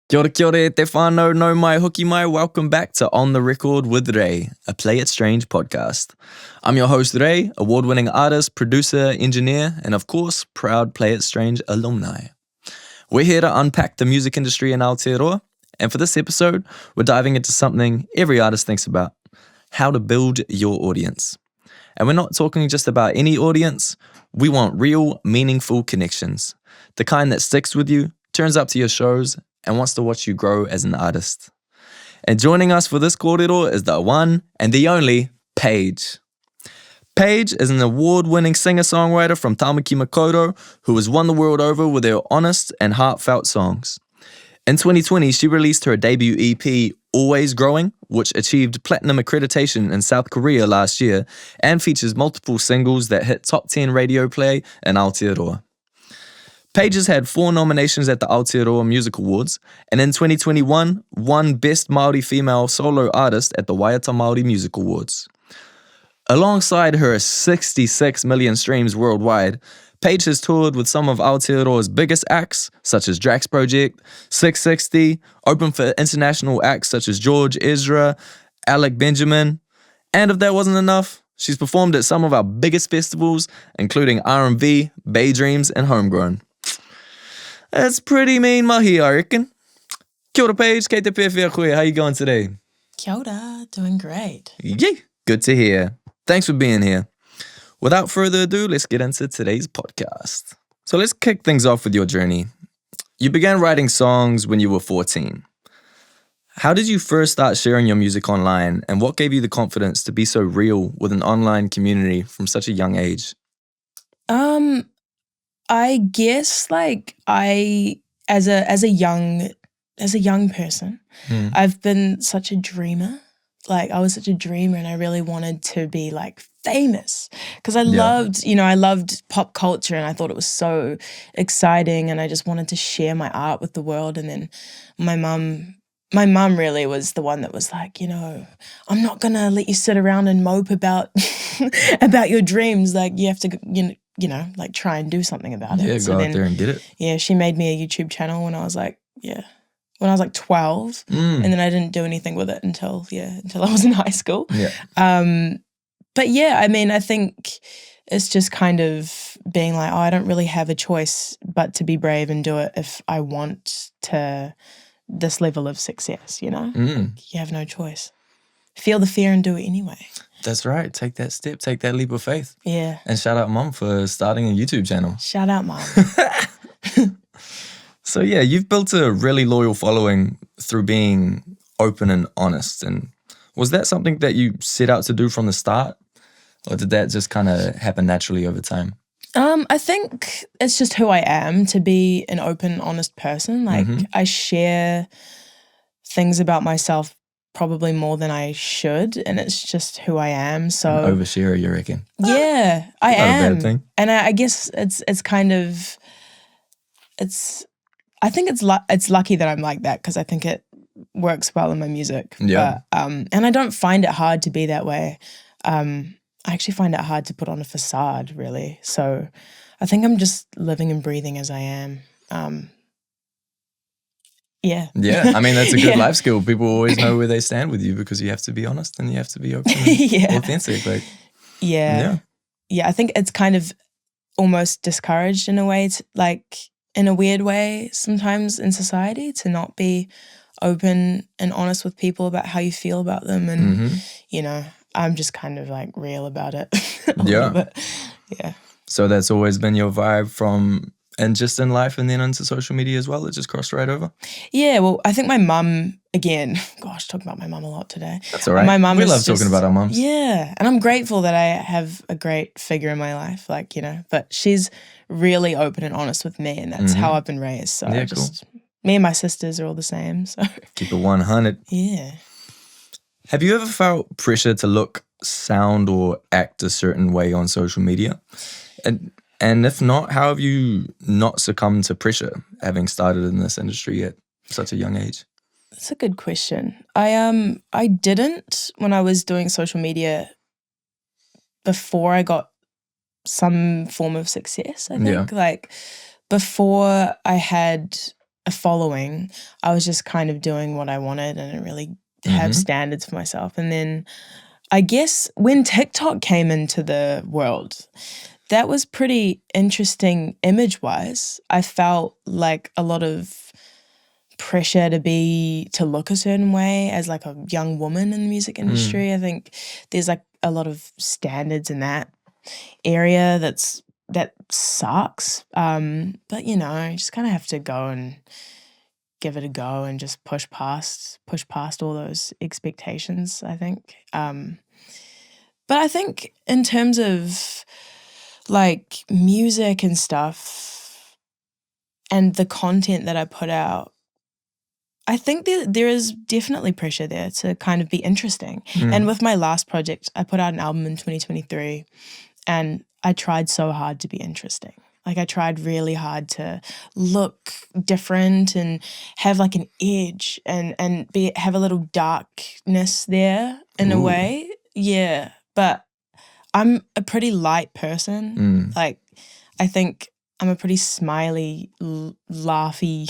Kia ora te whānau no mai hoki mai. Welcome back to On The Record with Ray, a Play It Strange podcast. I'm your host Ray, award-winning artist, producer, engineer, and of course, proud Play It Strange alumni. We're here to unpack the music industry in Aotearoa, and for this episode, we're diving into something every artist thinks about: how to build your audience. And we're not talking just about any audience. We want real, meaningful connections. The kind that sticks with you, turns up to your shows, and wants to watch you grow as an artist. And joining us for this kōrero is the one and the only Paige. Paige is an award-winning singer-songwriter from Tāmaki Makaurau who has won the world over with her honest and heartfelt songs. In 2020, she released her debut EP, Always Growing, which achieved platinum accreditation in South Korea last year and features multiple singles that hit top 10 radio play in Aotearoa. Paige has had 4 nominations at the Aotearoa Music Awards, and in 2021, won Best Māori Female Solo Artist at the Waiata Māori Music Awards. Alongside her 66 million streams worldwide, Paige has toured with some of Aotearoa's biggest acts, such as Drax Project, 660, opened for international acts such as George Ezra, Alec Benjamin, and if that wasn't enough, she's performed at some of our biggest festivals, including R&B, Bay Dreams, and Homegrown. That's pretty mean mahi, I reckon. Kia ora, Paige, kei te pewhia koe. How you going today? Kia ora, doing great. Yeah, good to hear. Thanks for being here. Without further ado, let's get into today's podcast. So let's kick things off with your journey. You began writing songs when you were 14. How did you first start sharing your music online, and what gave you the confidence to be so real with an online community from such a young age? I guess as a young person, I've been such a dreamer. Like I was such a dreamer and I really wanted to be like famous because I loved pop culture and I thought it was so exciting and I just wanted to share my art with the world. And then my mum really was the one that was like, I'm not gonna let you sit around and mope about about your dreams. Like you have to, like try and do something about it. Yeah, go out there and get it. Yeah, she made me a YouTube channel when I was like 12. And then I didn't do anything with it until I was in high school. Yeah. But yeah, I mean, I think it's just kind of being like, I don't really have a choice but to be brave and do it if I want to this level of success, You have no choice. Feel the fear and do it anyway. That's right. Take that step. Take that leap of faith. Yeah. And shout out Mum for starting a YouTube channel. Shout out Mum. So yeah, you've built a really loyal following through being open and honest. And was that something that you set out to do from the start? Or did that just kind of happen naturally over time? I think it's just who I am, to be an open, honest person. Like I share things about myself probably more than I should, and it's just who I am. So an oversharer, you reckon? Yeah, I am. Not a bad thing. And I guess it's kind of I think it's lucky that I'm like that because I think it works well in my music. Yeah. But, and I don't find it hard to be that way. I actually find it hard to put on a facade, really. So I think I'm just living and breathing as I am. Yeah. Yeah, I mean, that's a good life skill. People always know where they stand with you because you have to be honest and you have to be open and authentic. Like, yeah, I think it's kind of almost discouraged in a way, in a weird way sometimes in society, to not be open and honest with people about how you feel about them. And, I'm just kind of like real about it. Yeah. So that's always been your vibe and just in life and then into social media as well? It just crossed right over? Yeah, well, I think my mum, again, gosh, talking about my mum a lot today. That's all right. My mum we love talking about our mums. Yeah, and I'm grateful that I have a great figure in my life, but she's really open and honest with me, and that's how I've been raised. So me and my sisters are all the same. So keep it 100. Yeah. Have you ever felt pressure to look, sound, or act a certain way on social media? And if not, how have you not succumbed to pressure, having started in this industry at such a young age? That's a good question. I didn't when I was doing social media before I got some form of success, I think. Like before I had a following. I was just kind of doing what I wanted and didn't really have standards for myself. And then I guess when TikTok came into the world, that was pretty interesting image-wise. I felt like a lot of pressure to look a certain way as like a young woman in the music industry. I think there's like a lot of standards in that area that sucks. But you just kind of have to go and give it a go and just push past all those expectations, I think. But I think in terms of like music and stuff and the content that I put out, I think there is definitely pressure there to kind of be interesting. And with my last project, I put out an album in 2023 and I tried so hard to be interesting. Like I tried really hard to look different and have like an edge and have a little darkness there in a way. Yeah. But I'm a pretty light person. Like I think I'm a pretty smiley, laughy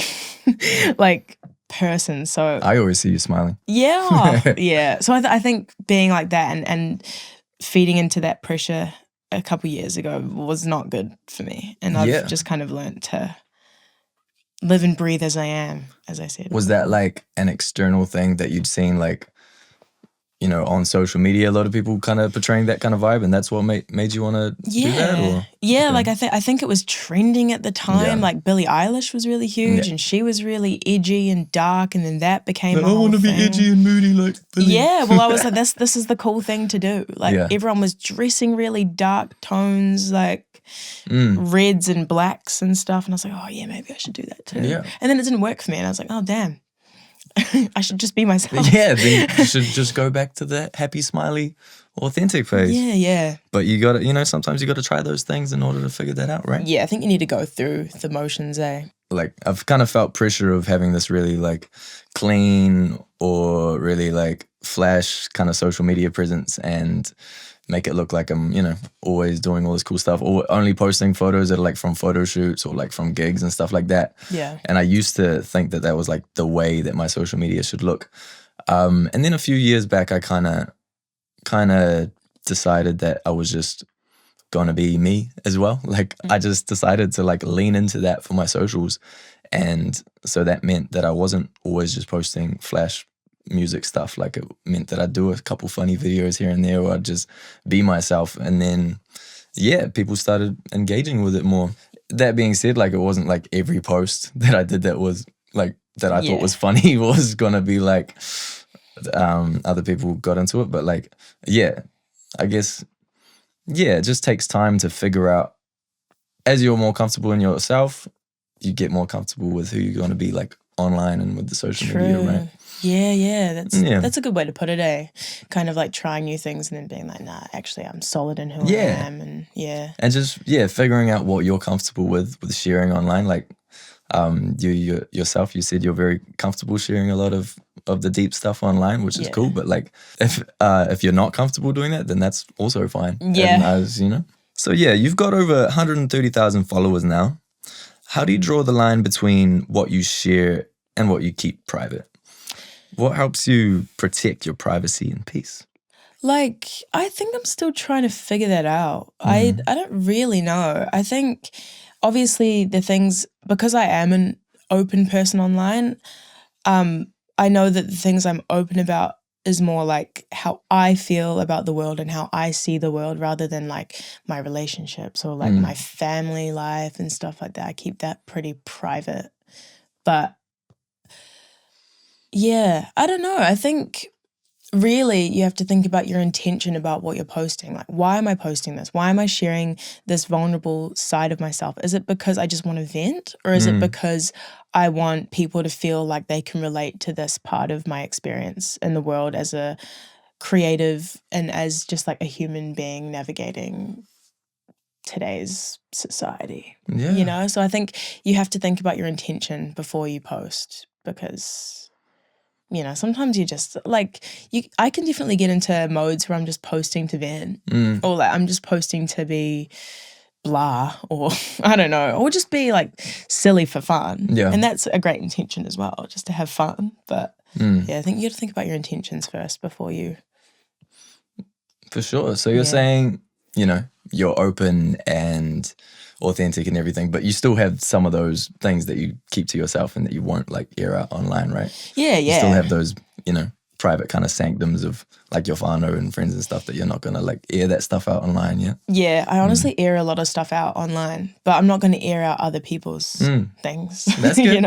like person. So I always see you smiling. yeah. Yeah. So I think being like that and feeding into that pressure a couple years ago was not good for me. And I've just kind of learned to live and breathe as I am, as I said. Was that like an external thing that you'd seen like, on social media, a lot of people kind of portraying that kind of vibe, and that's what made you want to do that? Or? Yeah, like I think it was trending at the time. Like Billie Eilish was really huge, and she was really edgy and dark, and then that became. I want to be edgy and moody like Billie. Yeah, well, I was like, this is the cool thing to do. Like everyone was dressing really dark tones, like reds and blacks and stuff, and I was like, oh yeah, maybe I should do that too. Yeah. And then it didn't work for me, and I was like, oh damn. I should just be myself. Yeah, then you should just go back to the happy, smiley, authentic phase. Yeah, yeah. But you got to, sometimes you got to try those things in order to figure that out, right? Yeah, I think you need to go through the motions, eh? Like, I've kind of felt pressure of having this really, like, clean or really, like, flash kind of social media presence and make it look like I'm, always doing all this cool stuff, or only posting photos that are like from photo shoots or like from gigs and stuff like that. Yeah. And I used to think that was like the way that my social media should look. And then a few years back, I kind of decided that I was just gonna be me as well. Like I just decided to like lean into that for my socials. And so that meant that I wasn't always just posting flash music stuff. Like it meant that I'd do a couple funny videos here and there, or I'd just be myself. And then, people started engaging with it more. That being said, like it wasn't like every post that I did that was like, that I thought was funny was gonna be like, other people got into it. But like, I guess, it just takes time to figure out. As you're more comfortable in yourself, you get more comfortable with who you're gonna be like online and with the social media, right? Yeah. That's a good way to put it, eh? Kind of like trying new things and then being like, nah, actually I'm solid in who I am. And And just, figuring out what you're comfortable with sharing online. Like you yourself, you said you're very comfortable sharing a lot of the deep stuff online, which is cool. But like if you're not comfortable doing that, then that's also fine. Yeah. So you've got over 130,000 followers now. How do you draw the line between what you share and what you keep private? What helps you protect your privacy and peace? Like, I think I'm still trying to figure that out. I don't really know. I think, obviously, the things, because I am an open person online, I know that the things I'm open about is more like how I feel about the world and how I see the world, rather than like my relationships or like my family life and stuff like that. I keep that pretty private. But I don't know. I think really you have to think about your intention about what you're posting. Like, why am I posting this? Why am I sharing this vulnerable side of myself? Is it because I just want to vent, or is it because I want people to feel like they can relate to this part of my experience in the world as a creative and as just like a human being navigating today's society? Yeah. So I think you have to think about your intention before you post, because sometimes you just like, I can definitely get into modes where I'm just posting to vent, or like I'm just posting to be blah, or I don't know, or just be like silly for fun. Yeah. And that's a great intention as well, just to have fun. But yeah, I think you got to think about your intentions first before you. For sure. So you're saying, you're open and authentic and everything, but you still have some of those things that you keep to yourself and that you won't like air out online, right? Yeah, You still have those, private kind of sanctums of like your whānau and friends and stuff that you're not going to like air that stuff out online, yeah? Yeah, I honestly air a lot of stuff out online, but I'm not going to air out other people's things. That's good.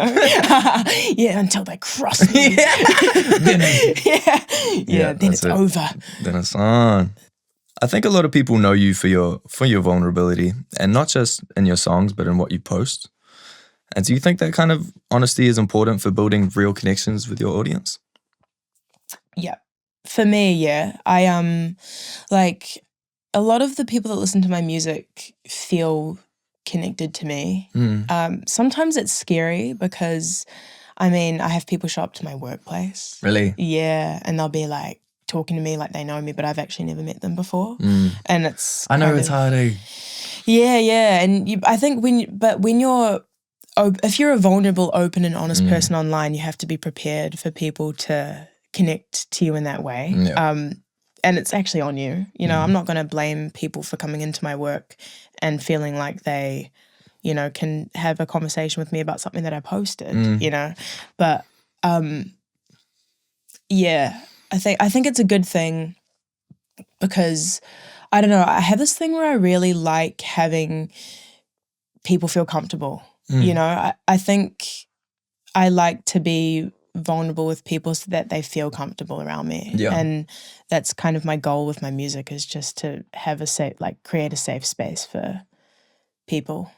Yeah, until they cross me. Then it's over. Then it's on. I think a lot of people know you for your vulnerability, and not just in your songs, but in what you post. And do you think that kind of honesty is important for building real connections with your audience? Yeah. For me, yeah. I like a lot of the people that listen to my music feel connected to me. Sometimes it's scary because I have people show up to my workplace. Really? Yeah, and they'll be like talking to me like they know me, but I've actually never met them before. And it's I know it's hard, eh? Yeah, and I think if you're a vulnerable, open and honest person online, you have to be prepared for people to connect to you in that way. Yeah. And it's actually on you. I'm not going to blame people for coming into my work and feeling like they, can have a conversation with me about something that I posted, But yeah, I think it's a good thing because I don't know, I have this thing where I really like having people feel comfortable. I think I like to be vulnerable with people so that they feel comfortable around me. Yeah. And that's kind of my goal with my music, is just to have create a safe space for people.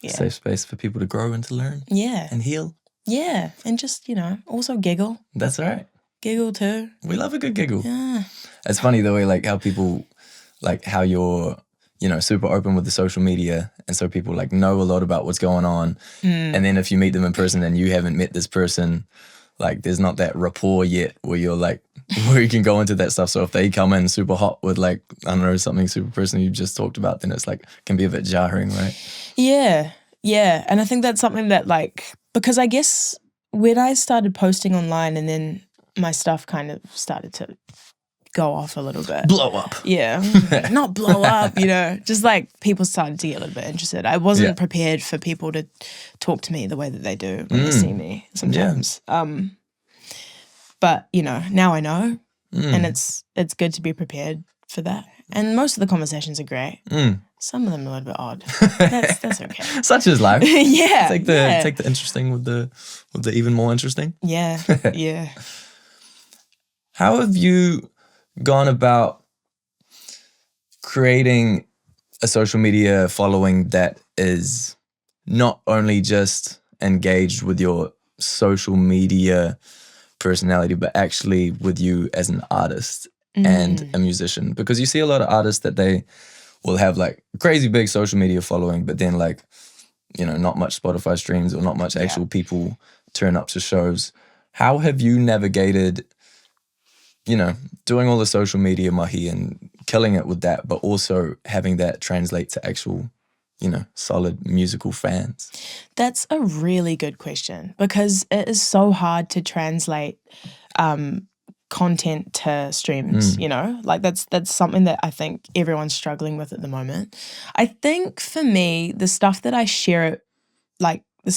Yeah. Safe space for people to grow and to learn. Yeah. And heal. Yeah. And just, also giggle. That's right. Giggle too. We love a good giggle. Yeah. It's funny the way like how people, like how you're, super open with the social media, and so people like know a lot about what's going on. And then if you meet them in person and you haven't met this person, like there's not that rapport yet where you're like, where you can go into that stuff. So if they come in super hot with like, I don't know, something super personal you just talked about, then it's like, can be a bit jarring, right? Yeah. Yeah. And I think that's something that because I guess when I started posting online and then my stuff kind of started to go off a little bit. Blow up. Yeah. Not blow up, just like people started to get a little bit interested. I wasn't prepared for people to talk to me the way that they do when they see me sometimes. But, now I know, and it's good to be prepared for that. And most of the conversations are great. Some of them are a little bit odd. That's okay. Such is life. Yeah. Take the interesting with the even more interesting. Yeah. Yeah. How have you gone about creating a social media following that is not only just engaged with your social media personality, but actually with you as an artist and a musician? Because you see a lot of artists that they will have like crazy big social media following, but then like, not much Spotify streams or not much actual people turn up to shows. How have you navigated doing all the social media mahi and killing it with that, but also having that translate to actual, solid musical fans? That's a really good question, because it is so hard to translate content to streams, that's something that I think everyone's struggling with at the moment. I think for me, the stuff that I share, like the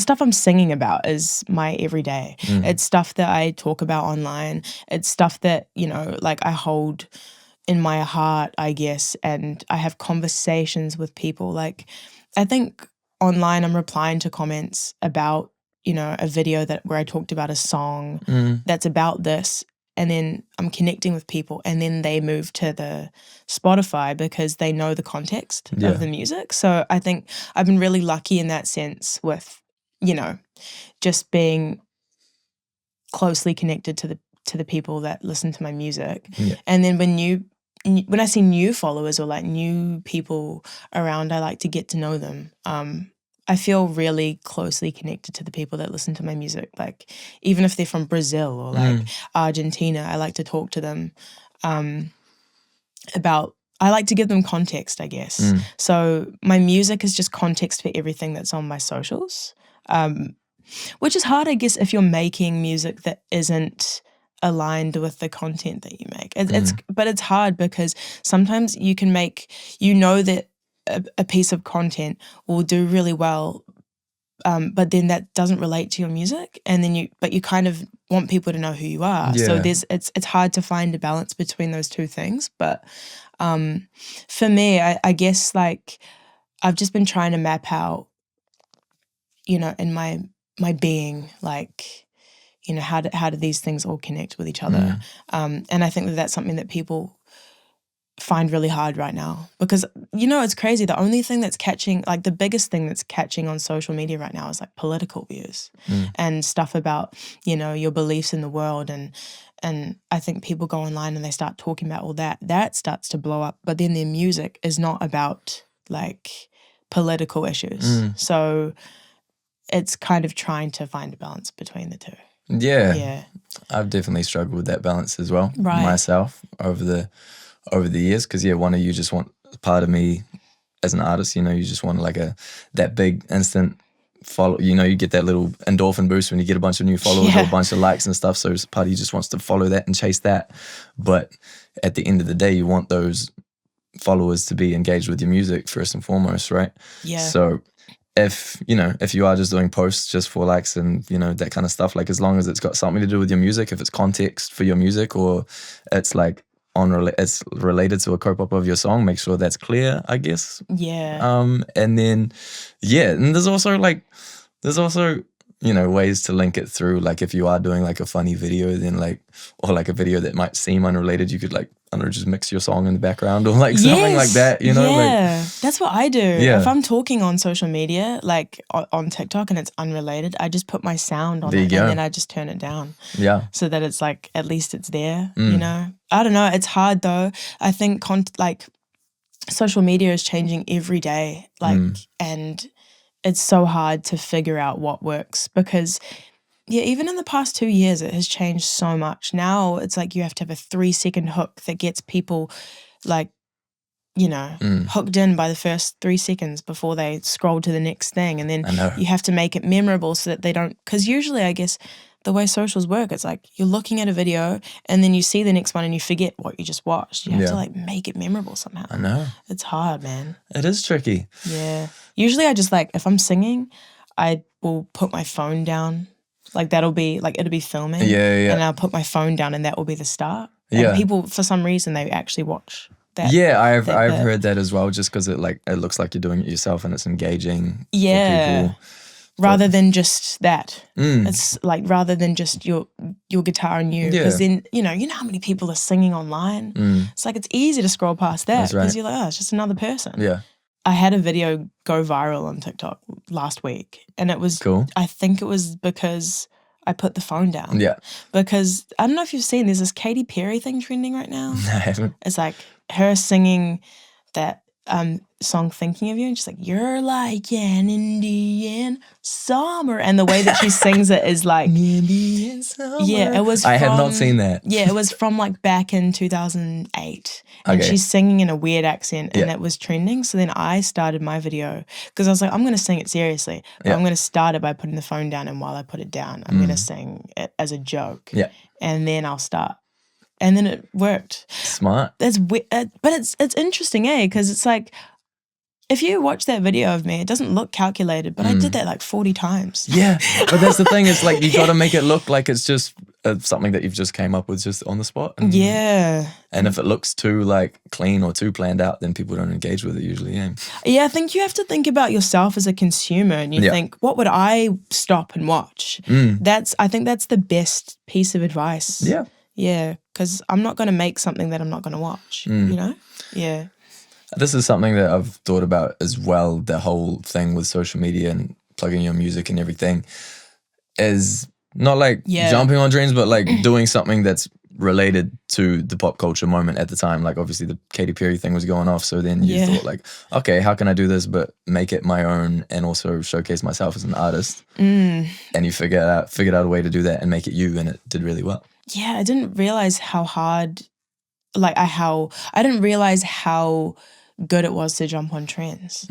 stuff I'm singing about is my everyday. It's stuff that I talk about online. It's stuff that, I hold in my heart, I guess, and I have conversations with people. Like, I think online I'm replying to comments about, a video where I talked about a song that's about this, and then I'm connecting with people, and then they move to the Spotify because they know the context of the music. So I think I've been really lucky in that sense with, just being closely connected to the people that listen to my music. Yeah. And then when I see new followers or like new people around, I like to get to know them. I feel really closely connected to the people that listen to my music. Like, even if they're from Brazil or like Argentina, I like to talk to them about I like to give them context, I guess. So my music is just context for everything that's on my socials, which is hard, I guess, if you're making music that isn't aligned with the content that you make. But it's hard because sometimes you can make, that a piece of content will do really well, but then that doesn't relate to your music, and then you kind of want people to know who you are. So it's hard to find a balance between those two things. But for me, I guess like I've just been trying to map out, in my being, like, how do these things all connect with each other? And I think that that's something that people find really hard right now, because it's crazy. The only thing that's catching, like the biggest thing that's catching on social media right now is like political views and stuff about your beliefs in the world, and I think people go online and they start talking about all that starts to blow up, but then their music is not about like political issues. So it's kind of trying to find a balance between the two. Yeah. I've definitely struggled with that balance as well, myself, over the years, because one of you just want, part of me as an artist, you just want like that big instant follow, you get that little endorphin boost when you get a bunch of new followers or a bunch of likes and stuff, so part of you just wants to follow that and chase that. But at the end of the day, you want those followers to be engaged with your music first and foremost, right? So if you are just doing posts just for likes and that kind of stuff, like as long as it's got something to do with your music, if it's context for your music, or it's like it's related to a co-op of your song, make sure that's clear, I guess. And then and there's also ways to link it through, like if you are doing like a funny video, then like, or like a video that might seem unrelated, you could like, I don't know, just mix your song in the background or like something like that, like, that's what I do. If I'm talking on social media, like on TikTok, and it's unrelated, I just put my sound on it, and then I just turn it down, so that it's like, at least it's there. I don't know, it's hard though. I think like social media is changing every day, like and it's so hard to figure out what works, because even in the past 2 years, it has changed so much. Now it's like you have to have a 3-second hook that gets people like, hooked in by the first 3 seconds before they scroll to the next thing. And then you have to make it memorable so that they don't, because usually I guess the way socials work, it's like you're looking at a video and then you see the next one and you forget what you just watched. You have to like make it memorable somehow. I know. It's hard, man. It is tricky. Yeah. Usually I just like, if I'm singing, I will put my phone down. Like that'll be like, it'll be filming. And I'll put my phone down and that will be the start. And people, for some reason, they actually watch that. I've heard that as well, just because it looks like you're doing it yourself and it's engaging for people. Rather than just that. It's like, rather than just your guitar and you. Because then, you know how many people are singing online? It's like, it's easy to scroll past that because you're like, oh, it's just another person. I had a video go viral on TikTok last week, and it was cool. I think it was because I put the phone down. Because I don't know if you've seen, there's this Katy Perry thing trending right now. No, I haven't. It's like her singing that song "Thinking of You," and she's like, "You're like an Indian summer," and the way that she sings it is like Indian summer. It was. I have not seen that. It was from like back in 2008, and she's singing in a weird accent, and it was trending. So then I started my video because I was like, I'm going to sing it seriously. But I'm going to start it by putting the phone down, and while I put it down, I'm going to sing it as a joke. And then I'll start. And then it worked. Smart. But it's interesting, because it's like, if you watch that video of me, it doesn't look calculated, but I did that like 40 times. But that's the thing. It's like, you got to make it look like it's just something that you've just came up with just on the spot. And if it looks too like clean or too planned out, then people don't engage with it usually. I think you have to think about yourself as a consumer, and you think, what would I stop and watch? I think that's the best piece of advice. Because I'm not going to make something that I'm not going to watch, This is something that I've thought about as well, the whole thing with social media and plugging your music and everything is not like jumping on trends, but like doing something that's related to the pop culture moment at the time. Like obviously the Katy Perry thing was going off, so then you thought like, okay, how can I do this but make it my own and also showcase myself as an artist? And you figured out a way to do that and make it you, and it did really well. I didn't realize how hard like I didn't realize how good it was to jump on trends.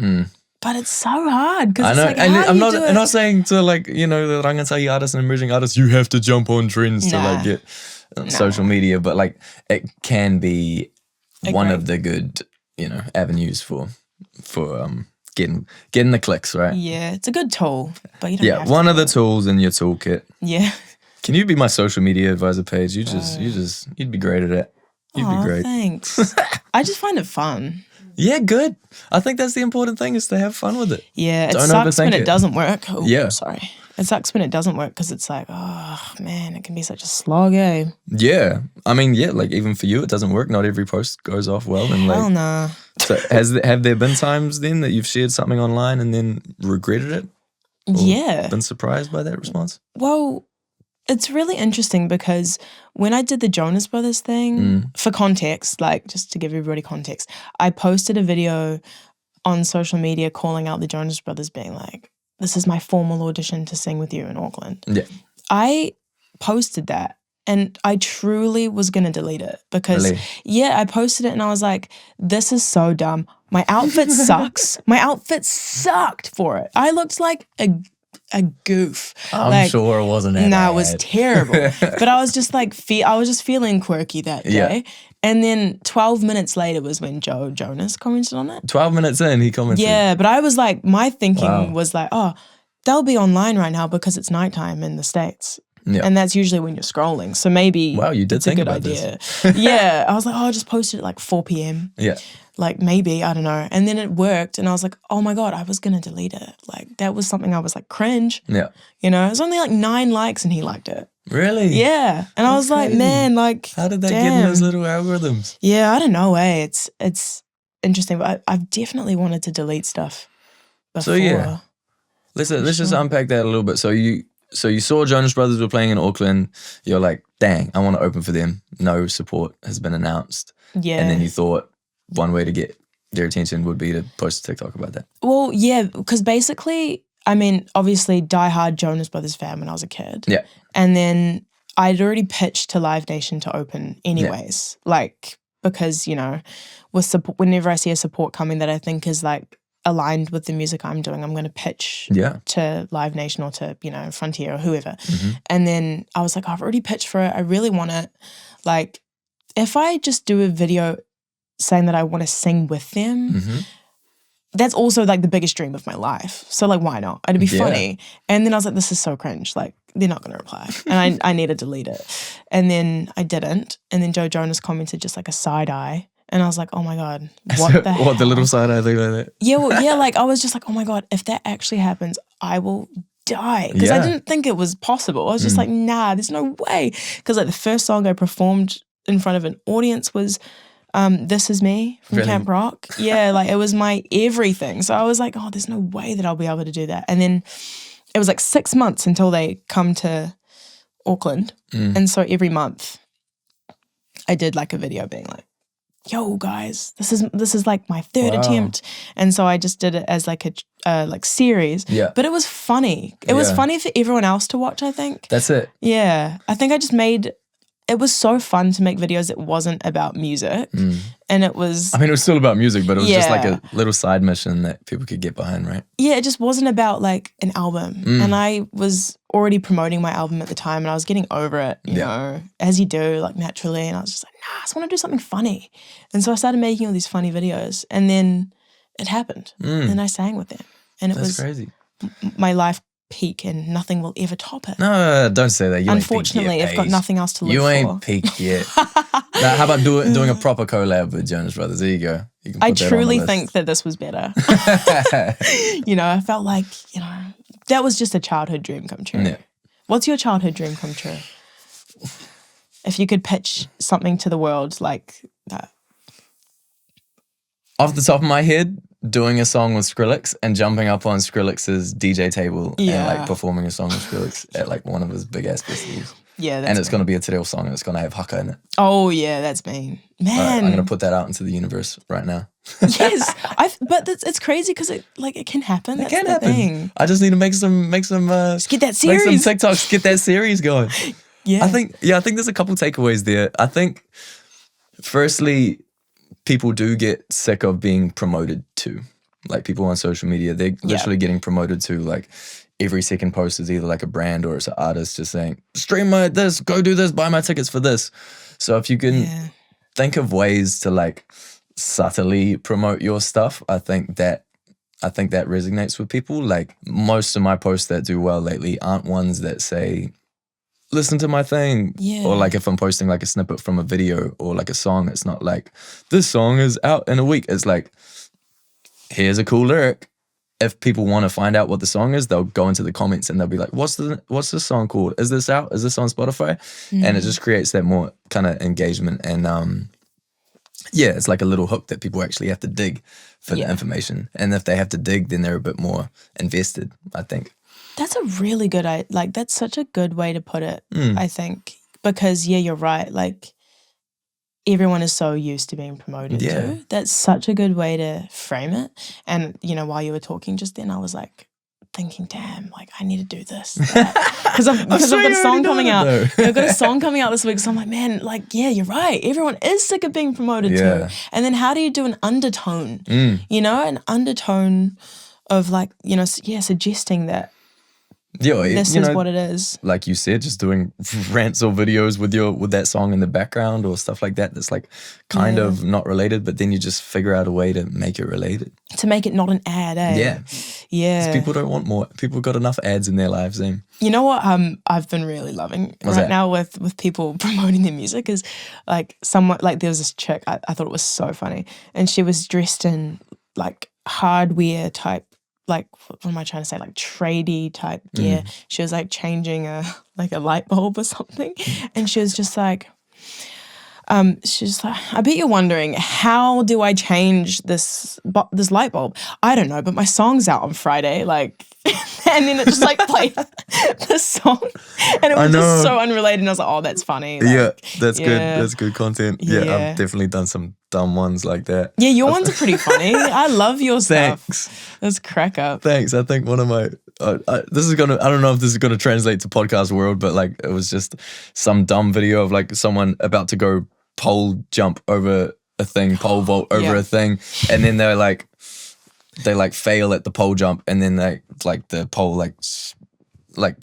But it's so hard because it's like, how I'm do you do it? I'm not saying to like, you know, the rangatai artists and emerging artists, you have to jump on trends to like get social media, but like it can be one of the good, you know, avenues for getting the clicks, right? Yeah, it's a good tool, but you don't have to one do of the it. tools in your toolkit. Yeah. Can you be my social media advisor, Paige? You'd be great at it. You'd be great. Thanks. I just find it fun. Yeah, good. I think that's the important thing, is to have fun with it. Yeah, it Don't sucks when overthink it doesn't work. Oh, Yeah. sorry. It sucks when it doesn't work because it's like, oh man, it can be such a slog, eh? Yeah. I mean, yeah, like even for you, it doesn't work. Not every post goes off well. And like, Hell nah. So have there been times then that you've shared something online and then regretted it? Or Yeah. been surprised by that response? Well, it's really interesting because when I did the Jonas Brothers thing, for context, like just to give everybody context, I posted a video on social media calling out the Jonas Brothers, being like, this is my formal audition to sing with you in Auckland. Yeah. I posted that and I truly was going to delete it because, I posted it and I was like, this is so dumb. My outfit sucks. My outfit sucked for it. I looked like a goof. I'm sure it wasn't that bad. It was terrible. But I was just like, I was just feeling quirky that day. And then 12 minutes later was when Joe Jonas commented on it. 12 minutes in, he commented. Yeah, but I was like, my thinking was like, oh, they'll be online right now because it's nighttime in the States. Yeah. And that's usually when you're scrolling. So maybe you did it's think a good about idea. This. Yeah. I was like, oh, I just posted at like 4 p.m. Yeah. Like maybe, I don't know. And then it worked and I was like, oh my God, I was going to delete it. Like that was something I was like cringe. Yeah. You know, it was only like 9 likes and he liked it. Really? Yeah. And I was like, man, like, how did that get in those little algorithms? Yeah, I don't know, It's interesting, but I've definitely wanted to delete stuff before. So yeah, let's just unpack that a little bit. So you saw Jonas Brothers were playing in Auckland. You're like, dang, I want to open for them. No support has been announced. Yeah. And then you thought one way to get their attention would be to post a TikTok about that. Well, yeah, because basically, I mean, obviously, diehard Jonas Brothers fan when I was a kid. Yeah. And then I'd already pitched to Live Nation to open anyways. Yeah. Like, because, you know, with support, whenever I see a support coming that I think is like aligned with the music I'm doing, I'm going to pitch to Live Nation or to, you know, Frontier or whoever. Mm-hmm. And then I was like, I've already pitched for it. I really want it. Like, if I just do a video saying that I want to sing with them, that's also like the biggest dream of my life. So like, why not? It'd be funny. And then I was like, this is so cringe. Like, they're not going to reply. And I need to delete it. And then I didn't. And then Joe Jonas commented just like a side eye. And I was like, oh my God, what the hell? What, the little side eye thing like that? Yeah, well, yeah, like I was just like, oh my God, if that actually happens, I will die. Because I didn't think it was possible. I was just like, nah, there's no way. Because like the first song I performed in front of an audience was This Is Me from Camp Rock. Yeah, like it was my everything. So I was like, oh, there's no way that I'll be able to do that. And then it was like 6 months until they come to Auckland. And so every month I did like a video being like, yo guys, this is like my third attempt. And so I just did it as like a like series. Yeah. But it was funny. It was funny for everyone else to watch, I think. That's it. Yeah. I think I just it was so fun to make videos that wasn't about music. And it was... I mean, it was still about music, but it was just like a little side mission that people could get behind, right? Yeah, it just wasn't about like an album. And I was already promoting my album at the time and I was getting over it, you know, as you do, like naturally. And I was just like, nah, I just want to do something funny. And so I started making all these funny videos and then it happened. And I sang with them. And it was crazy. My life peak and nothing will ever top it. No, don't say that. You Unfortunately, ain't peaked yet, I've got nothing else to look for. You ain't peaked yet. Now, how about doing a proper collab with Jonas Brothers? There you go. You can I truly think that this was better. You know, I felt like, you know, that was just a childhood dream come true. Yeah. What's your childhood dream come true? If you could pitch something to the world like that. Off the top of my head, doing a song with Skrillex and jumping up on Skrillex's DJ table and like performing a song with Skrillex at like one of his big ass festivals. Yeah, that's and it's going to be a te reo song and it's going to have haka in it. Oh yeah, that's mean. Man. Right, I'm going to put that out into the universe right now. Yes, but it's crazy because it can happen. It can happen. Thing. I just need to make some just get that series. Make some TikToks, get that series going. Yeah. I think there's a couple takeaways there. I think Firstly, people do get sick of being promoted to. Like people on social media, they're literally getting promoted to like every second post is either like a brand or it's an artist just saying, stream my this, go do this, buy my tickets for this. So if you can think of ways to like subtly promote your stuff, I think that resonates with people. Like most of my posts that do well lately aren't ones that say, listen to my thing. Or like if I'm posting like a snippet from a video or like a song, it's not like, this song is out in a week. It's like, here's a cool lyric. If people want to find out what the song is, they'll go into the comments and they'll be like, what's this song called? Is this out? Is this on Spotify? And it just creates that more kind of engagement. And it's like a little hook that people actually have to dig for the information. And if they have to dig, then they're a bit more invested, I think. That's a really good, that's such a good way to put it, I think. Because, you're right. Like, everyone is so used to being promoted to. That's such a good way to frame it. And, while you were talking just then, I was like thinking, damn, like I need to do this. Because I've got a song coming out. I've got a song coming out this week. So I'm like, man, like, you're right. Everyone is sick of being promoted to. And then how do you do an undertone? An undertone of like, suggesting that this is what it is. Like you said, just doing rants or videos with that song in the background or stuff like that. That's like kind of not related, but then you just figure out a way to make it related. To make it not an ad, eh? Yeah. People don't want more. People got enough ads in their lives, eh? You know what I've been really loving now with people promoting their music is like someone, like there was this chick, I thought it was so funny. And she was dressed in like hardware type, like what am I trying to say, like tradey type gear. She was like changing a light bulb or something, and she was just like she's like, I bet you're wondering, how do I change this light bulb? I don't know, but my song's out on Friday, like and then it just like played the song and it was just so unrelated, and I was like, oh, that's funny. Like, that's good. That's good content. I've definitely done some dumb ones like that. Yeah, your ones are pretty funny. I love your stuff. Thanks. That's crack up. Thanks. I think one of my I don't know if this is gonna translate to podcast world, but like it was just some dumb video of like someone about to go pole jump over a thing, pole vault over a thing, and then they fail at the pole jump, and then the pole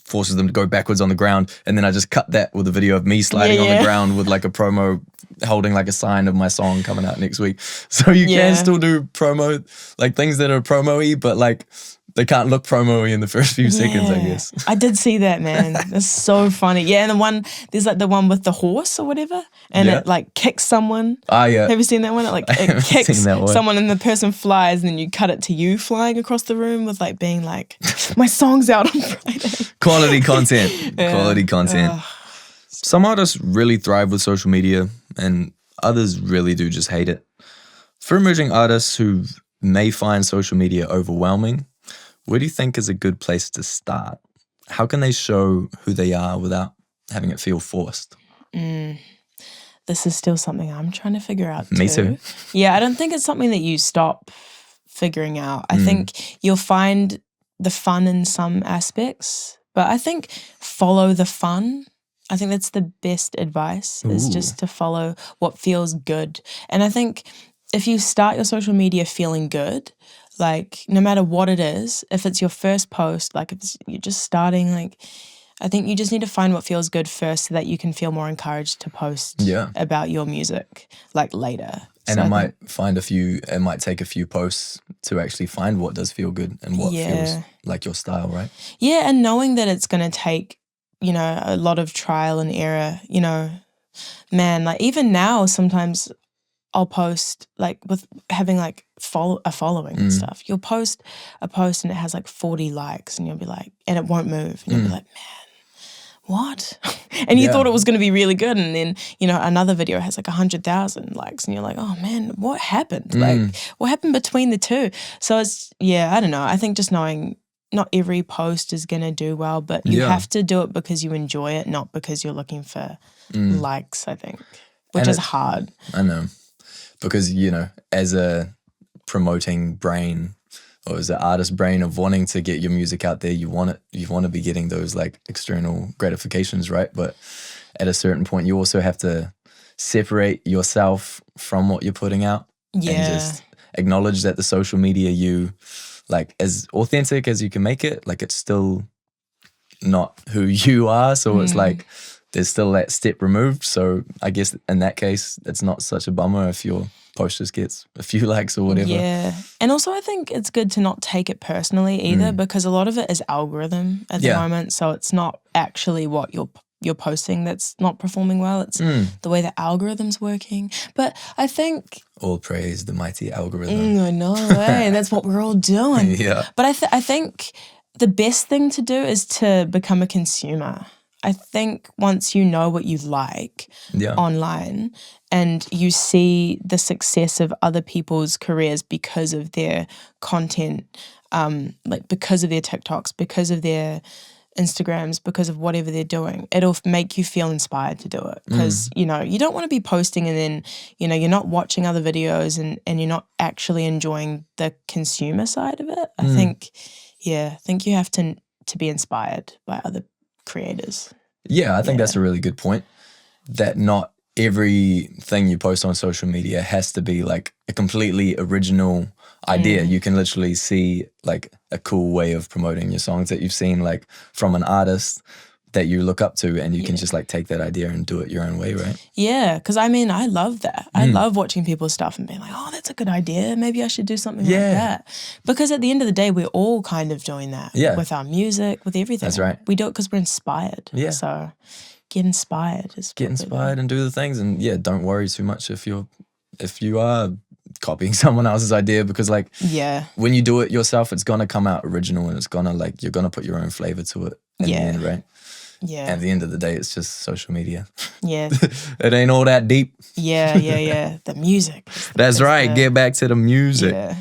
forces them to go backwards on the ground, and then I just cut that with a video of me sliding on the ground with like a promo holding like a sign of my song coming out next week. So you can still do promo, like things that are promo-y, but like they can't look promo-y in the first few seconds, I guess. I did see that, man. That's so funny. Yeah, and there's like the one with the horse or whatever, and it like kicks someone. Ah, yeah. Have you seen that one? It kicks someone and the person flies, and then you cut it to you flying across the room with like being like, my song's out on Friday. Quality content. Quality content. Some artists really thrive with social media, and others really do just hate it. For emerging artists who may find social media overwhelming, where do you think is a good place to start? How can they show who they are without having it feel forced? This is still something I'm trying to figure out too. Me too. Yeah, I don't think it's something that you stop figuring out. I think you'll find the fun in some aspects, but I think follow the fun. I think that's the best advice, is just to follow what feels good. And I think if you start your social media feeling good, like no matter what it is, if it's your first post, like if you're just starting, like I think you just need to find what feels good first so that you can feel more encouraged to post about your music like later. And so it might take a few posts to actually find what does feel good and what feels like your style, right? Yeah, and knowing that it's going to take, a lot of trial and error, man, like even now sometimes I'll post like with having like a following and stuff. You'll post a post and it has like 40 likes and you'll be like, and it won't move. And you'll be like, man, what? And you thought it was going to be really good. And then, another video has like 100,000 likes and you're like, oh man, what happened? Like what happened between the two? So it's, I don't know. I think just knowing not every post is going to do well, but you have to do it because you enjoy it, not because you're looking for likes, I think, which is hard. I know. Because, as a promoting brain or as an artist brain of wanting to get your music out there, you want to be getting those like external gratifications, right? But at a certain point, you also have to separate yourself from what you're putting out and just acknowledge that the social media you like as authentic as you can make it, like it's still not who you are. So it's like there's still that step removed. So I guess in that case, it's not such a bummer if your post just gets a few likes or whatever. Yeah. And also I think it's good to not take it personally either because a lot of it is algorithm at the moment. So it's not actually what you're posting that's not performing well. It's the way the algorithm's working. But I think... All praise the mighty algorithm. I know, and that's what we're all doing. Yeah. But I think the best thing to do is to become a consumer. I think once you know what you like online and you see the success of other people's careers because of their content, like because of their TikToks, because of their Instagrams, because of whatever they're doing, it'll make you feel inspired to do it. Because, you know, you don't want to be posting and then, you know, you're not watching other videos and you're not actually enjoying the consumer side of it. I think you have to be inspired by other creators. Yeah, I think that's a really good point. That not everything you post on social media has to be like a completely original idea. You can literally see like a cool way of promoting your songs that you've seen like from an artist that you look up to, and you can just like take that idea and do it your own way, right? Yeah, because I mean, I love that. I love watching people's stuff and being like, oh, that's a good idea. Maybe I should do something like that. Because at the end of the day, we're all kind of doing that with our music, with everything. That's right. We do it because we're inspired. Yeah. So get inspired. Get inspired and do the things, and don't worry too much if you are copying someone else's idea, because like when you do it yourself, it's gonna come out original and it's gonna like you're gonna put your own flavor to it in the end, right? Yeah. At the end of the day, it's just social media. Yeah. It ain't all that deep. Yeah. The music. That's right. Get back to the music. Yeah.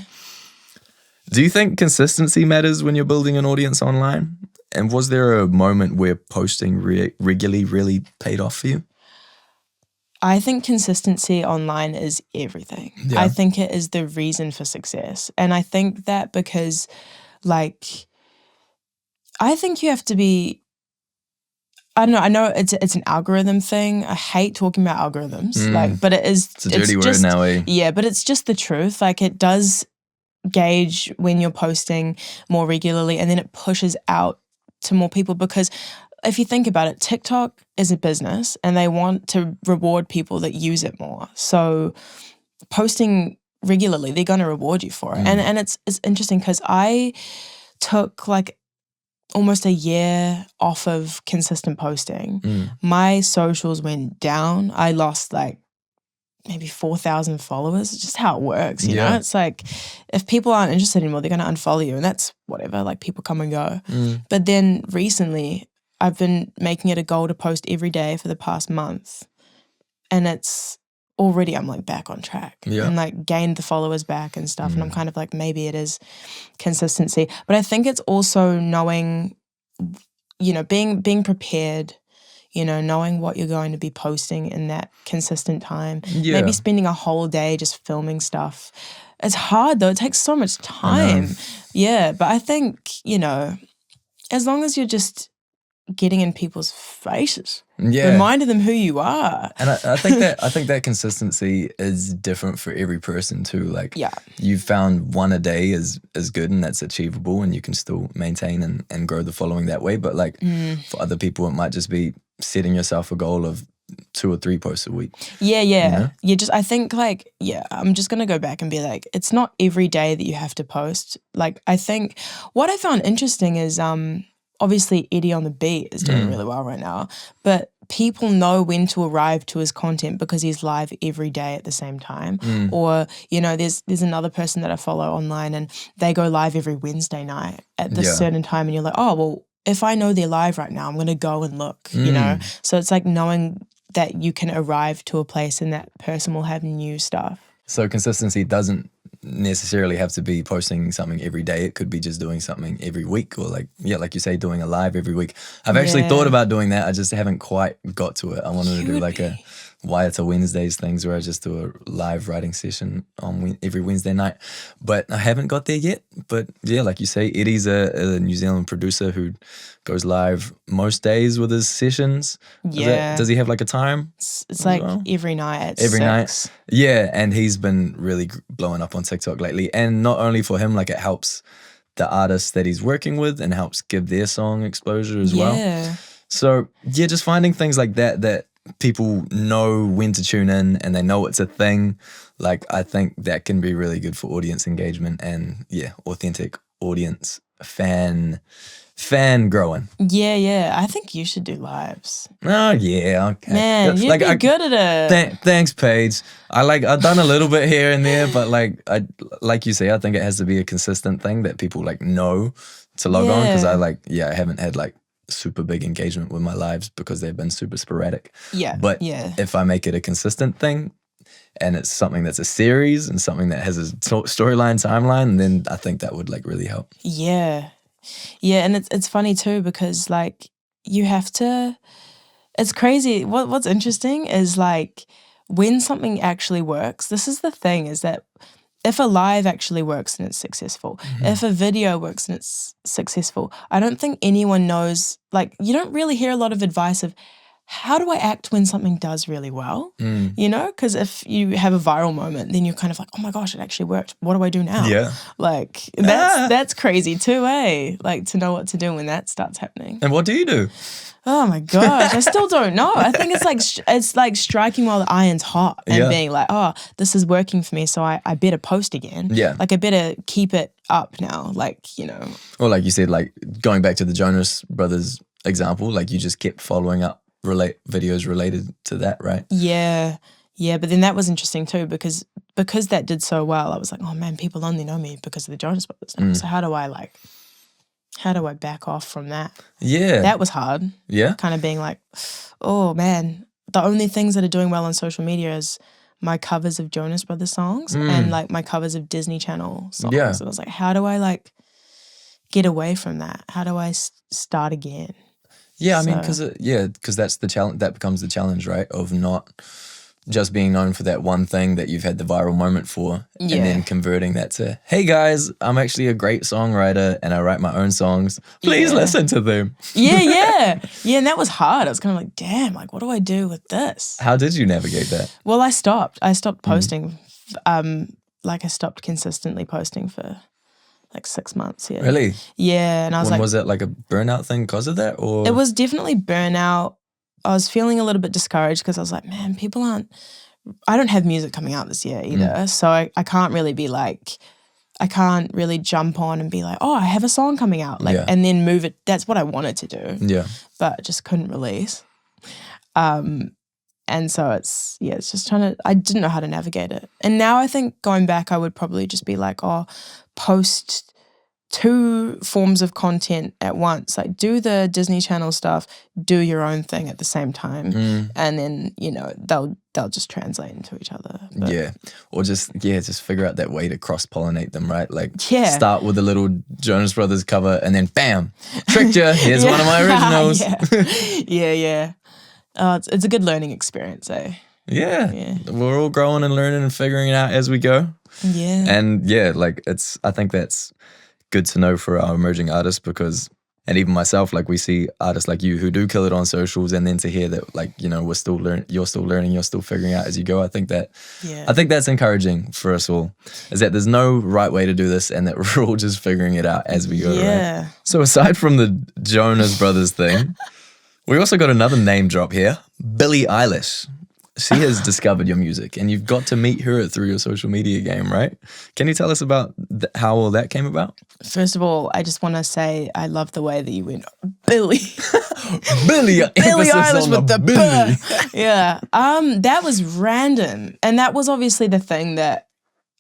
Do you think consistency matters when you're building an audience online? And was there a moment where posting regularly really paid off for you? I think consistency online is everything. Yeah. I think it is the reason for success. And I think that because, like, I think you have to be... I know it's an algorithm thing. I hate talking about algorithms, but it is. It's a dirty word now, eh? Yeah, but it's just the truth. Like, it does gauge when you're posting more regularly, and then it pushes out to more people. Because if you think about it, TikTok is a business, and they want to reward people that use it more. So posting regularly, they're going to reward you for it. And it's interesting because I took like almost a year off of consistent posting. My socials went down. I lost like maybe 4,000 followers. It's just how it works, you know? It's like if people aren't interested anymore, they're going to unfollow you, and that's whatever, like people come and go. But then recently I've been making it a goal to post every day for the past month, and it's already I'm like back on track and like gained the followers back and stuff. And I'm kind of like, maybe it is consistency. But I think it's also knowing, you know, being prepared, you know, knowing what you're going to be posting in that consistent time. Maybe spending a whole day just filming stuff. It's hard though. It takes so much time. Yeah. But I think, you know, as long as you're just getting in people's faces, reminding them who you are. And I think that consistency is different for every person too. Like, you've found one a day is good, and that's achievable, and you can still maintain and grow the following that way. But like for other people, it might just be setting yourself a goal of 2 or 3 posts a week. You know? I think like, I'm just going to go back and be like, it's not every day that you have to post. Like, I think what I found interesting is, obviously Eddie on the Beat is doing really well right now, but people know when to arrive to his content because he's live every day at the same time. Or, you know, there's another person that I follow online, and they go live every Wednesday night at this certain time, and you're like, oh, well, if I know they're live right now, I'm going to go and look, you know? So it's like knowing that you can arrive to a place and that person will have new stuff. So consistency doesn't necessarily have to be posting something every day. It could be just doing something every week, or like you say, doing a live every week. I've actually thought about doing that. I just haven't quite got to it. I wanted to do like a Why It's a Wednesdays things where I just do a live writing session on every Wednesday night, but I haven't got there yet. But yeah, like you say, Eddie's a New Zealand producer who goes live most days with his sessions. Does he have like a time? It's like every night at every 6. night. Yeah, and he's been really blowing up on TikTok lately. And not only for him, like it helps the artists that he's working with and helps give their song exposure as well. So yeah, just finding things like that people know when to tune in and they know it's a thing. Like I think that can be really good for audience engagement and authentic audience fan growing. Yeah. I think you should do lives. Oh yeah, okay. Man, you'd be good at it. Thanks, Paige. I've done a little bit here and there, but like you say, I think it has to be a consistent thing that people like know to log on, because I haven't had like super big engagement with my lives because they've been super sporadic. But if I make it a consistent thing and it's something that's a series and something that has a storyline, timeline, then I think that would like really help. Yeah, and it's funny too, because like you have to, it's crazy. What's interesting is like when something actually works, this is the thing, is that if a live actually works and it's successful, if a video works and it's successful, I don't think anyone knows, like you don't really hear a lot of advice of how do I act when something does really well, you know? Because if you have a viral moment, then you're kind of like, oh my gosh, it actually worked. What do I do now? Yeah. Like that's crazy too, eh? Like to know what to do when that starts happening. And what do you do? Oh my gosh, I still don't know. I think it's like striking while the iron's hot and being like, oh, this is working for me, so I better post again. Yeah. Like I better keep it up now, like, you know. Or like you said, like going back to the Jonas Brothers example, like you just kept following up videos related to that, right? Yeah, but then that was interesting too, because that did so well, I was like, oh man, people only know me because of the Jonas Brothers now. So how do I back off from that? Yeah. That was hard. Yeah. Kind of being like, oh man, the only things that are doing well on social media is my covers of Jonas Brothers songs and like my covers of Disney Channel songs. Yeah. And I was like, how do I like get away from that? How do I start again? Yeah, I mean, because that's the challenge. That becomes the challenge, right? Of not just being known for that one thing that you've had the viral moment for, and then converting that to, hey guys, I'm actually a great songwriter and I write my own songs. Please listen to them. Yeah, and that was hard. I was kind of like, damn, like what do I do with this? How did you navigate that? Well, I stopped posting. Like I stopped consistently posting for like 6 months. Yeah. Really? Yeah, and I was was it like a burnout thing because of that, or? It was definitely burnout. I was feeling a little bit discouraged because I was like, man, I don't have music coming out this year either. So I can't really be like, I can't really jump on and be like, oh, I have a song coming out. Like, and then move it. That's what I wanted to do. Yeah. But I just couldn't release. And so it's just I didn't know how to navigate it. And now I think going back, I would probably just be like, oh, post 2 forms of content at once. Like do the Disney Channel stuff, do your own thing at the same time, and then you know they'll just translate into each other. But or just figure out that way to cross pollinate them, right? Like start with a little Jonas Brothers cover, and then bam, tricked you. Here's one of my originals. yeah. It's a good learning experience, eh? Yeah. We're all growing and learning and figuring it out as we go. Yeah. And like I think that's good to know for our emerging artists, because, and even myself, like we see artists like you who do kill it on socials, and then to hear that, like, you know, you're still learning, you're still figuring out as you go. I think that's encouraging for us all, is that there's no right way to do this and that we're all just figuring it out as we go. Yeah. Right? So aside from the Jonas Brothers thing, we also got another name drop here, Billie Eilish. She has discovered your music, and you've got to meet her through your social media game, right? Can you tell us about how all that came about? First of all, I just want to say I love the way that you went, Billie. Billie Eilish with the Billie. Yeah. That was random. And that was obviously the thing that,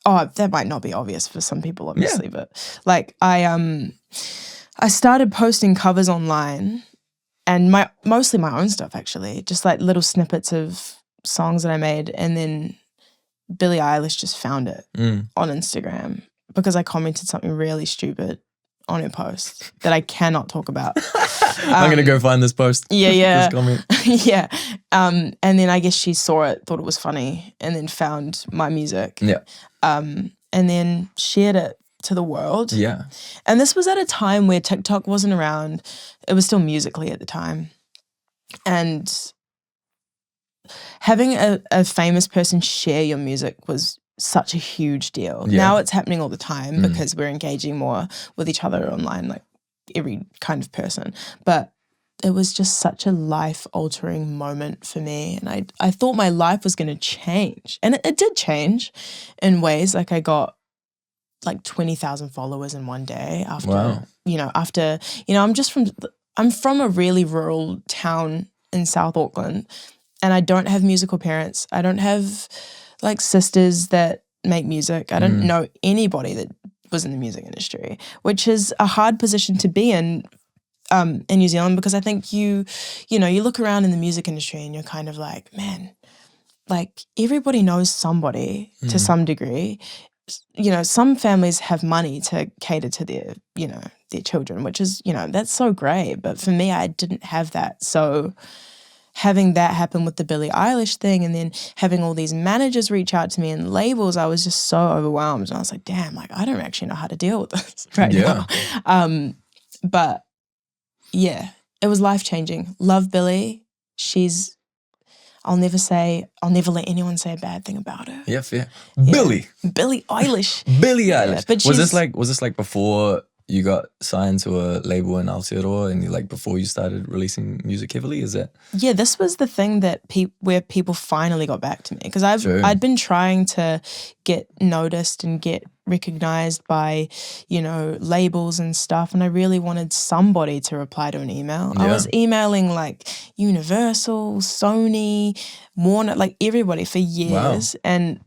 that might not be obvious for some people, obviously, but like I started posting covers online, and mostly my own stuff, actually, just like little snippets of songs that I made, and then Billie Eilish just found it Mm. on Instagram because I commented something really stupid on her post that I cannot talk about. I'm gonna go find this post. Yeah. This comment. Yeah. And then I guess she saw it, thought it was funny, and then found my music. Yeah. And then shared it to the world. Yeah. And this was at a time where TikTok wasn't around. It was still Musical.ly at the time. And having a famous person share your music was such a huge deal. Yeah. Now it's happening all the time because we're engaging more with each other online, like every kind of person. But it was just such a life-altering moment for me. And I thought my life was going to change. And it did change in ways. Like I got like 20,000 followers in one day after, Wow. I'm from a really rural town in South Auckland, and I don't have musical parents. I don't have like sisters that make music. I don't know anybody that was in the music industry, which is a hard position to be in New Zealand, because I think you look around in the music industry and you're kind of like, man, like everybody knows somebody to some degree. You know, some families have money to cater to their children, which is, that's so great. But for me, I didn't have that. So having that happen with the Billie Eilish thing, and then having all these managers reach out to me and labels, I was just so overwhelmed. And I was like, damn, like I don't actually know how to deal with this right now. But yeah, it was life-changing. Love Billie. I'll never let anyone say a bad thing about her. Yeah, fair. Yeah. Billie Eilish. Billie Eilish. But was this like before you got signed to a label in Aotearoa, and like before you started releasing music heavily? Is that? Yeah, this was the thing that where people finally got back to me, because I'd been trying to get noticed and get recognized by, labels and stuff, and I really wanted somebody to reply to an email. Yeah. I was emailing like Universal, Sony, Warner, like everybody for years, and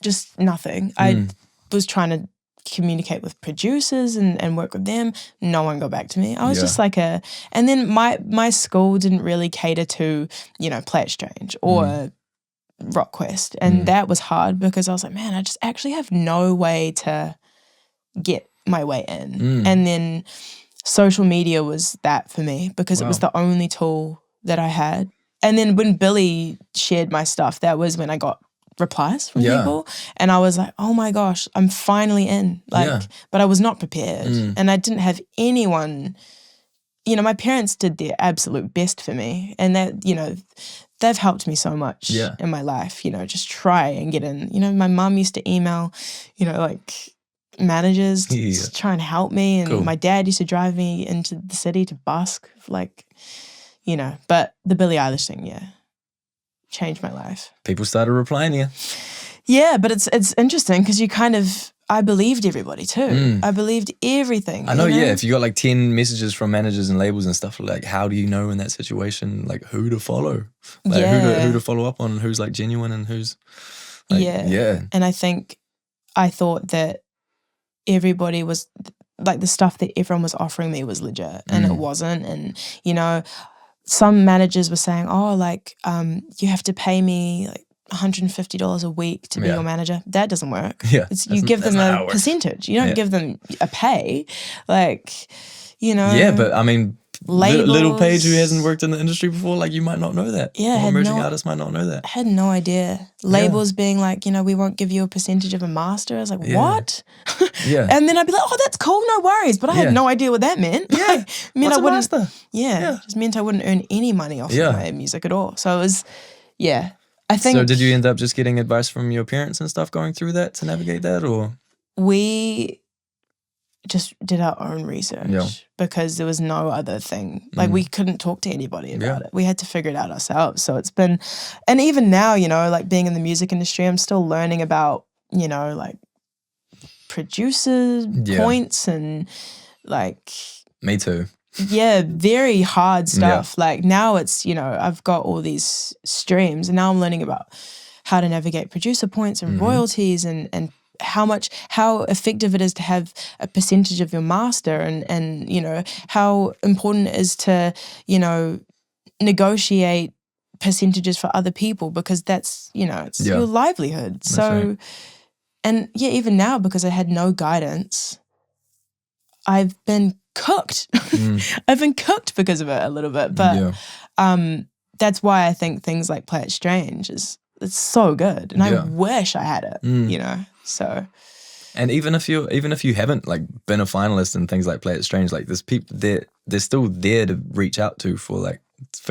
just nothing. I was trying to communicate with producers and work with them. No one got back to me. I was just like and then my school didn't really cater to, Play It Strange or Rock Quest, and that was hard because I was like, man, I just actually have no way to get my way in. And then social media was that for me, because it was the only tool that I had. And then when Billie shared my stuff, that was when I got replies from people, and I was like, oh my gosh, I'm finally in. But I was not prepared, and I didn't have anyone. My parents did their absolute best for me, and that they've helped me so much in my life. Just try and get in. My mum used to email, like managers to try and help me, and my dad used to drive me into the city to busk, like, But the Billie Eilish thing, changed my life. People started replying to you. Yeah, but it's interesting because I believed everybody too. I believed everything. I know, if you got like 10 messages from managers and labels and stuff, like how do you know in that situation, like who to follow? Like who to follow up on, who's like genuine and who's like, And I thought that everybody was, like the stuff that everyone was offering me was legit, and it wasn't. And, some managers were saying, oh, like, you have to pay me like $150 a week to be your manager. That doesn't work. Yeah, you give them a percentage. You don't give them a pay. Like, Yeah, but I mean, labels. Little Paige, who hasn't worked in the industry before, like you might not know that. Yeah, emerging artists might not know that. I had no idea. Labels being like, we won't give you a percentage of a master. I was like, what? Yeah. And then I'd be like, oh, that's cool, no worries. But I had no idea what that meant. Yeah. Like, What's a master? Yeah, just meant I wouldn't earn any money off of my music at all. So it was, I think. So did you end up just getting advice from your parents and stuff going through that to navigate that, or? We just did our own research because there was no other thing. Like we couldn't talk to anybody about it. We had to figure it out ourselves. So it's been, and even now, like being in the music industry, I'm still learning about, like producer points and like. Me too. Yeah, very hard stuff. Like now it's, I've got all these streams, and now I'm learning about how to navigate producer points and royalties and how effective it is to have a percentage of your master, and how important it is to, negotiate percentages for other people because that's, it's your livelihood. So, and even now, because I had no guidance, I've been cooked. I've been cooked because of it a little bit. But that's why I think things like Play It Strange it's so good. And I wish I had it, so. And even if you haven't like been a finalist in things like Play It Strange, like there's people they're still there to reach out to for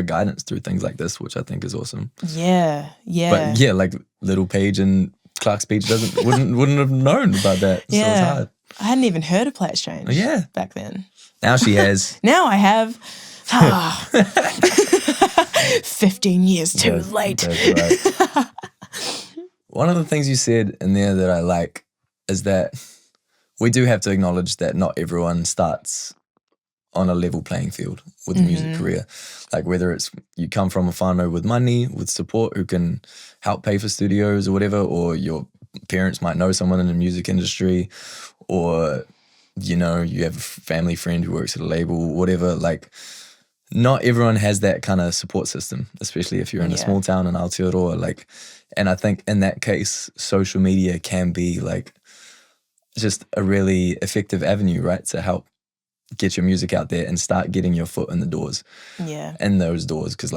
guidance through things like this, which I think is awesome. Yeah. But yeah, like little Paige and Clark's Beach wouldn't have known about that. So it's hard. I hadn't even heard of Play It Strange back then. Now she has. Now I have. 15 years too late. That's right. One of the things you said in there that I like is that we do have to acknowledge that not everyone starts on a level playing field with the music career. Like whether it's you come from a whānau with money, with support who can help pay for studios or whatever, or your parents might know someone in the music industry, or you have a family friend who works at a label, whatever. Like not everyone has that kind of support system, especially if you're in a small town in Aotearoa. And I think in that case, social media can be like just a really effective avenue, right, to help get your music out there and start getting your foot in the doors. Yeah. In those doors, because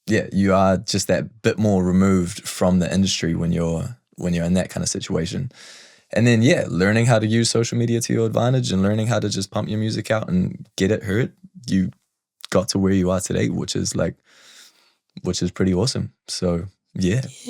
you are just that bit more removed from the industry when you're in that kind of situation. And then learning how to use social media to your advantage and learning how to just pump your music out and get it heard, you got to where you are today, which is pretty awesome. So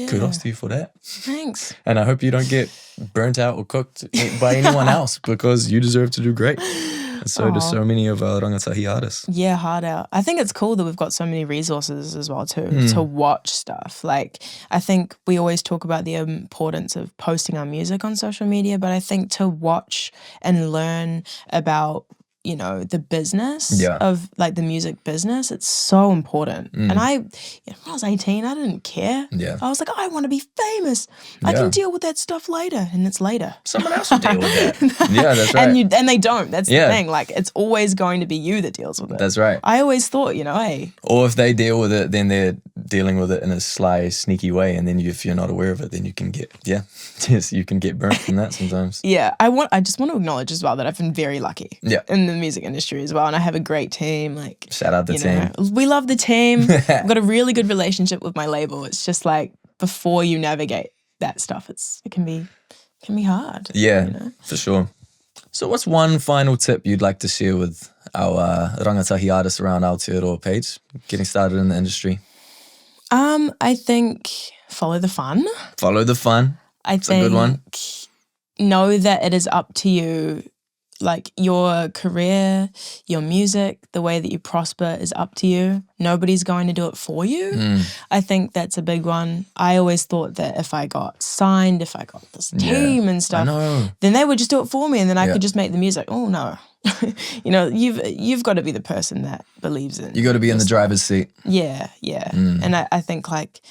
kudos to you for that. Thanks. And I hope you don't get burnt out or cooked by anyone else, because you deserve to do great. And so do so many of our rangatahi artists. Yeah, hard out. I think it's cool that we've got so many resources as well too to watch stuff. Like I think we always talk about the importance of posting our music on social media, but I think to watch and learn about the business of like the music business, it's so important. And when I was 18, I didn't care. I was like, I want to be famous. I can deal with that stuff later, and it's later. Someone else will deal with that. Yeah, that's right. And they don't. That's the thing. Like it's always going to be you that deals with it. That's right. I always thought, hey. Or if they deal with it, then they're dealing with it in a sly, sneaky way, and then if you're not aware of it, then you can get you can get burnt from that sometimes. I just want to acknowledge as well that I've been very lucky. In the music industry as well, and I have a great team. Like shout out the team. We love the team. I've got a really good relationship with my label. It's just like before you navigate that stuff, it can be hard. For sure. So what's one final tip you'd like to share with our rangatahi artists around Aotearoa, Paige, getting started in the industry? I think follow the fun. Follow the fun. That's a good one. Know that it is up to you. Like your career, your music, the way that you prosper is up to you. Nobody's going to do it for you. I think that's a big one. I always thought that if I got signed, if I got this team and stuff, then they would just do it for me, and then I could just make the music. Oh no. You've got to be the person that believes in. You got to be in the driver's seat. Yeah. And I think like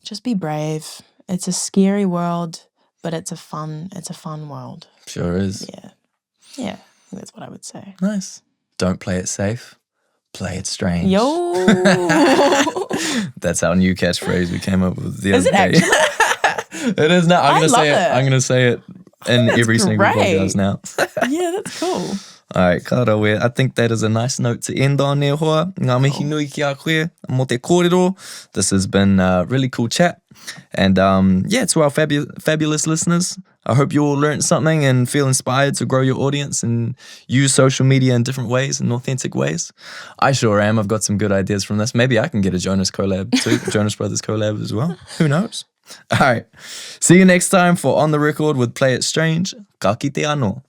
just be brave. It's a scary world, but it's a fun world. Sure is. Yeah, I think that's what I would say. Nice. Don't play it safe. Play it strange. Yo. That's our new catchphrase we came up with the other day. Is it actually? It is now. I'm going to say it in every single great. podcast now. Yeah, that's cool. All right, ka rawe. I think that is a nice note to end on there, hoa. Ngā mihi nui ki a koe, mō te kōrero. This has been a really cool chat. And to our fabulous listeners, I hope you all learned something and feel inspired to grow your audience and use social media in different ways and authentic ways. I sure am. I've got some good ideas from this. Maybe I can get a Jonas collab too, Jonas Brothers collab as well. Who knows? All right. See you next time for On The Record with Play It Strange. Ka kite anō.